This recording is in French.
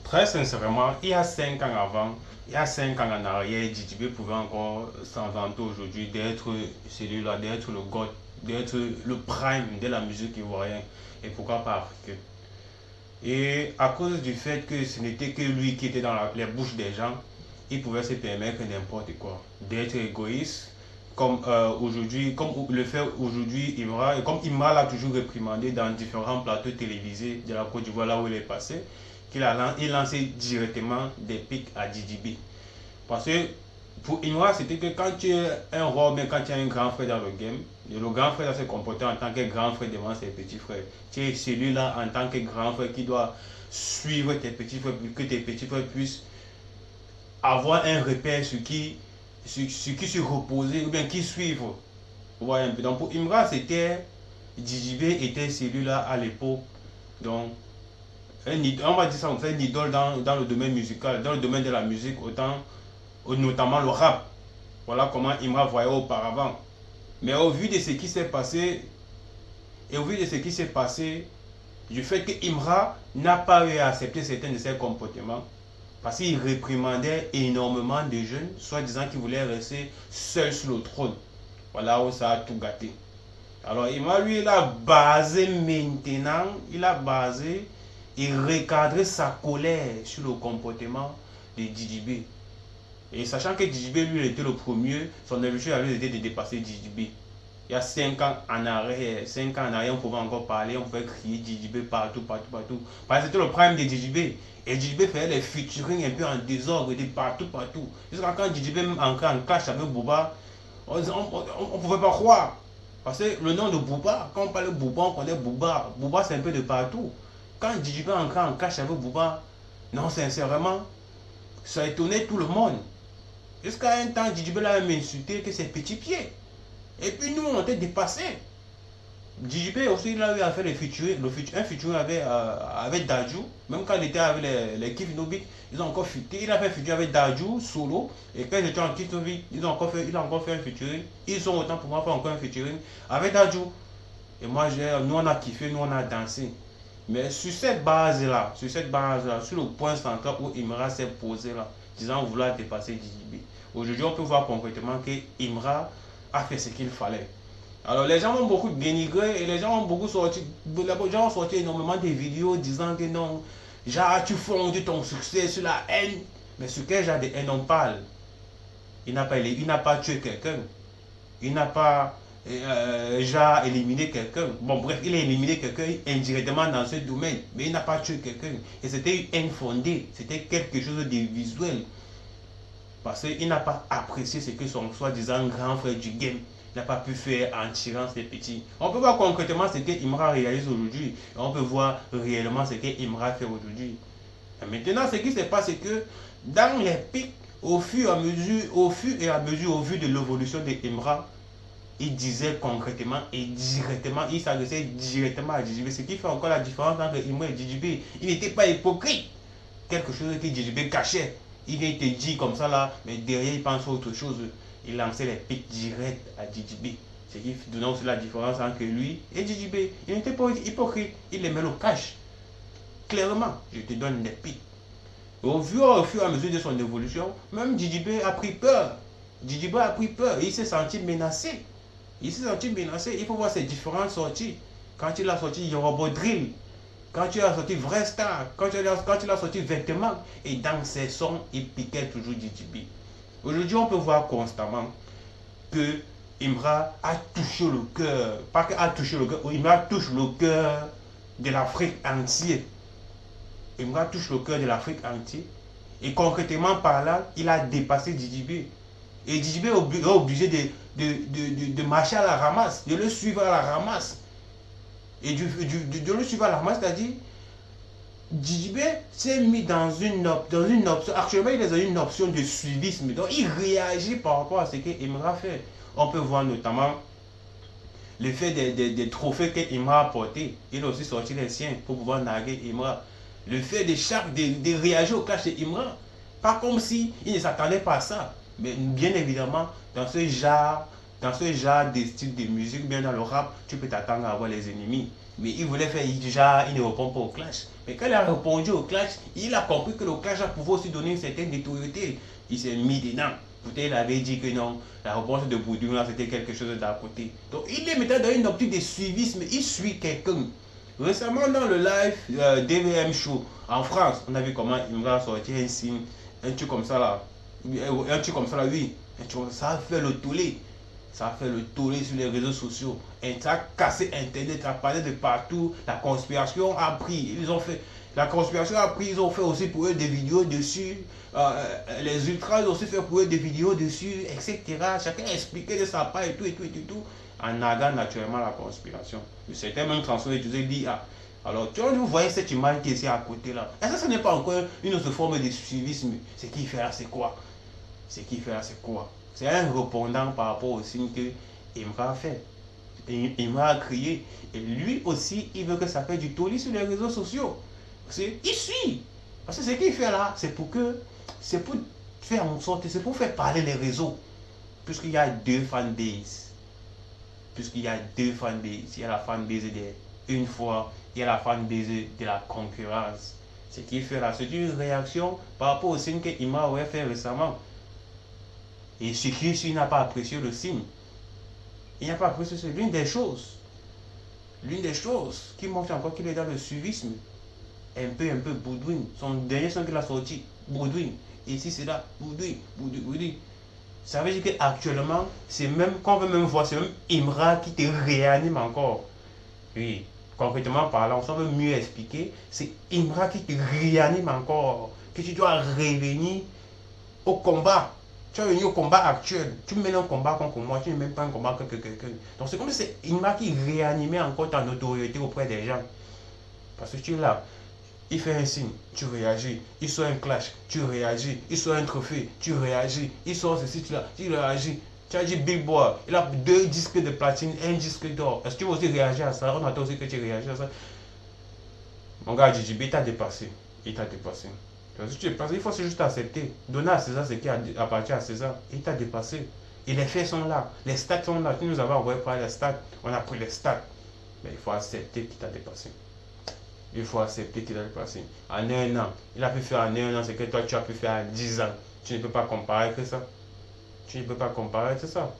Très sincèrement, il y a 5 ans avant, il y a 5 ans en arrière, DJB pouvait encore s'en vanter aujourd'hui d'être celui-là, d'être le god, d'être le prime de la musique ivoirienne et pourquoi pas africaine. Et à cause du fait que ce n'était que lui qui était dans les bouches des gens, il pouvait se permettre n'importe quoi, d'être égoïste, comme aujourd'hui, comme le fait aujourd'hui Imra, et comme Imra l'a toujours réprimandé dans différents plateaux télévisés de la Côte d'Ivoire, là où il est passé, il lançait directement des pics à DJB. Parce que pour Imra, c'était que quand tu es un roi, mais quand tu es un grand frère dans le game, et le grand frère doit se comporter en tant que grand frère devant ses petits frères. Tu es celui-là en tant que grand frère qui doit suivre tes petits frères pour que tes petits frères puissent avoir un repère sur qui se reposer ou bien qui suivre. Vous voyez un peu. Donc pour Imra, c'était DJB était celui-là à l'époque. Donc on va dire ça comme ça, une idole dans le domaine musical, dans le domaine de la musique, notamment le rap. Voilà comment Imra voyait auparavant. Mais au vu de ce qui s'est passé, du fait que Imra n'a pas eu à accepter certains de ses comportements, parce qu'il réprimandait énormément de jeunes, soi-disant qu'ils voulaient rester seuls sur le trône. Voilà où ça a tout gâté. Alors Imra, lui, il a basé et recadré sa colère sur le comportement de DJB. Et sachant que DJB, lui, était le premier, son objectif à lui était de dépasser DJB. Il y a 5 ans en arrière, on pouvait encore parler, on pouvait crier DJB partout. Parce que c'était le prime de DJB. Et DJB faisait les featuring un peu en désordre, de partout. Jusqu'à quand DJB entrait en clash avec Booba, on ne pouvait pas croire. Parce que le nom de Booba, quand on parle de Booba, on connaît Booba. Booba, c'est un peu de partout. Quand DJB entrait en clash avec Booba, non, sincèrement, ça étonnait tout le monde. Jusqu'à un temps, DJB l'a même insulté que ses petits pieds. Et puis nous, on était dépassés. DJB aussi, il a eu à faire un featuring avec Dadju. Même quand il était avec les Kif Nobit, ils ont encore fuité. Il a fait un featuring avec Dadju, solo. Et quand il était en Kif Nobit, il a encore fait un featuring. Ils ont autant pour moi fait encore un featuring avec Dadju. Et moi, nous on a kiffé, nous on a dansé. Mais sur cette base-là, sur le point central où Imra s'est posé là, disant vouloir dépasser DJB. Aujourd'hui, on peut voir concrètement que Imra a fait ce qu'il fallait. Alors les gens ont beaucoup dénigré et les gens ont sorti énormément de vidéos disant que non, genre tu fondes ton succès sur la haine. Mais sur quel genre de haine on parle? Il n'a pas tué quelqu'un. Il n'a pas genre éliminé quelqu'un. Bon bref, il a éliminé quelqu'un indirectement dans ce domaine, mais il n'a pas tué quelqu'un. Et c'était une haine fondée, c'était quelque chose de visuel. Parce qu'il n'a pas apprécié ce que son soi-disant grand frère du game n'a pas pu faire en tirant ses petits. On peut voir concrètement ce que Imra réalise aujourd'hui. Et on peut voir réellement ce que Imra fait aujourd'hui. Maintenant, ce qui se passe, c'est que dans les pics, au fur et à mesure, au vu de l'évolution de Imra, il disait concrètement et directement, il s'adressait directement à DJB. Ce qui fait encore la différence entre Imra et DJB. Il n'était pas hypocrite. Quelque chose que DJB cachait. Il vient te dire comme ça là, mais derrière il pense à autre chose. Il lançait les pics directs à DJB. Ce qui donnait aussi la différence entre lui et DJB. Il n'était pas hypocrite, il les met au cash. Clairement, je te donne des pics. Au fur et à mesure de son évolution, même DJB a pris peur. DJB a pris peur et il s'est senti menacé. Il faut voir ses différentes sorties. Quand il a sorti Yorobo Drill, quand tu as sorti Vrai Star, quand tu as sorti Vêtements, et dans ses sons, il piquait toujours DJB. Aujourd'hui, on peut voir constamment que Imra a touché le cœur, pas qu'il touché le cœur, Imra touche le cœur de l'Afrique entière. Imra touche le cœur de l'Afrique entière. Et concrètement par là, il a dépassé DJB. Et DJB est obligé de marcher à la ramasse, de le suivre à la ramasse. Et de le suivre à la ramasse, c'est-à-dire, DJB s'est mis dans une option. Actuellement, il est dans une option de suivisme. Donc, il réagit par rapport à ce que Imra fait. On peut voir notamment le fait des trophées que Imra a portés. Il a aussi sorti les siens pour pouvoir narguer Imra. Le fait de réagir au clash de Imra. Pas comme si il ne s'attendait pas à ça. Mais bien évidemment, dans ce genre de style de musique, bien dans le rap, tu peux t'attendre à avoir les ennemis. Mais il voulait faire déjà, il ne répond pas au clash. Mais quand il a répondu au clash, il a compris que le clash a pouvoir aussi donner une certaine notoriété. Il s'est mis dedans. Peut-être il avait dit que non, la réponse de Boudou là c'était quelque chose d'à côté. Donc il est maintenant dans une optique de suivisme, il suit quelqu'un. Récemment dans le live DVM Show en France, on a vu comment il va sortir un signe, un truc comme ça là. Un truc comme ça là, oui. Un truc comme ça a fait le tollé. Ça a fait le tollé sur les réseaux sociaux. Et ça a cassé Internet, ça a parlé de partout. La conspiration a pris. Ils ont fait. La conspiration a pris, ils ont fait aussi pour eux des vidéos dessus. Les ultras ont aussi fait pour eux des vidéos dessus, etc. Chacun a expliqué de sa part et tout, et tout, et tout, et tout. En negant naturellement la conspiration. Certains même transformés utilisaient l'IA. Alors, tu vois, vous voyez cette image qui est ici à côté là. Et ça, ce n'est pas encore une autre forme de suivisme. Ce qu'il fait là, c'est quoi? Ce qu'il fait là, c'est quoi? C'est un répondant par rapport au signe que Imra a fait. Imra a créé. Et lui aussi, il veut que ça fait du tollé sur les réseaux sociaux. Il suit. Parce que ce qu'il fait là, c'est pour faire en sorte, c'est pour faire parler les réseaux. Puisqu'il y a deux fanbases. Puisqu'il y a deux fanbases. Il y a la fanbase de une fois, il y a la fanbase de la concurrence. Ce qu'il fait là, c'est une réaction par rapport au signe que Imra aurait fait récemment. Et ce qui n'a pas apprécié le signe. Il n'a pas apprécié, c'est l'une des choses qui montre encore qu'il est dans le suivisme. Un peu Boudouin. Son dernier son qu'il a sorti, Boudouin. Ici c'est là, Boudouin. Ça veut dire qu'actuellement, c'est même, qu'on veut même voir, c'est même Imra qui te réanime encore. Oui, concrètement parlant, si on veut mieux expliquer, c'est Imra qui te réanime encore. Que tu dois revenir au combat. Tu vas venir au combat actuel. Tu mènes un combat contre moi, tu ne mènes pas un combat contre quelqu'un. Donc c'est comme si c'est Imra qui réanimait encore ta notoriété auprès des gens. Parce que tu es là. Il fait un signe, tu réagis. Il sort un clash, tu réagis. Il sort un trophée, tu réagis. Il sort ceci, tu réagis. Tu as dit Big Boy, il a 2 disques de platine, 1 disque d'or. Est-ce que tu vas aussi réagir à ça? On attend aussi que tu réagis à ça. Mon gars, JJB t'a dépassé. Il t'a dépassé. Il faut juste accepter. Donner à César ce qui appartient à César. Il t'a dépassé. Et les faits sont là. Les stats sont là. Tu nous avais envoyé par les stats. On a pris les stats. Mais il faut accepter qu'il t'a dépassé. Il faut accepter qu'il a dépassé. En 1 an, il a pu faire en 1 an ce que toi tu as pu faire en 10 ans. Tu ne peux pas comparer que ça. Tu ne peux pas comparer, c'est ça.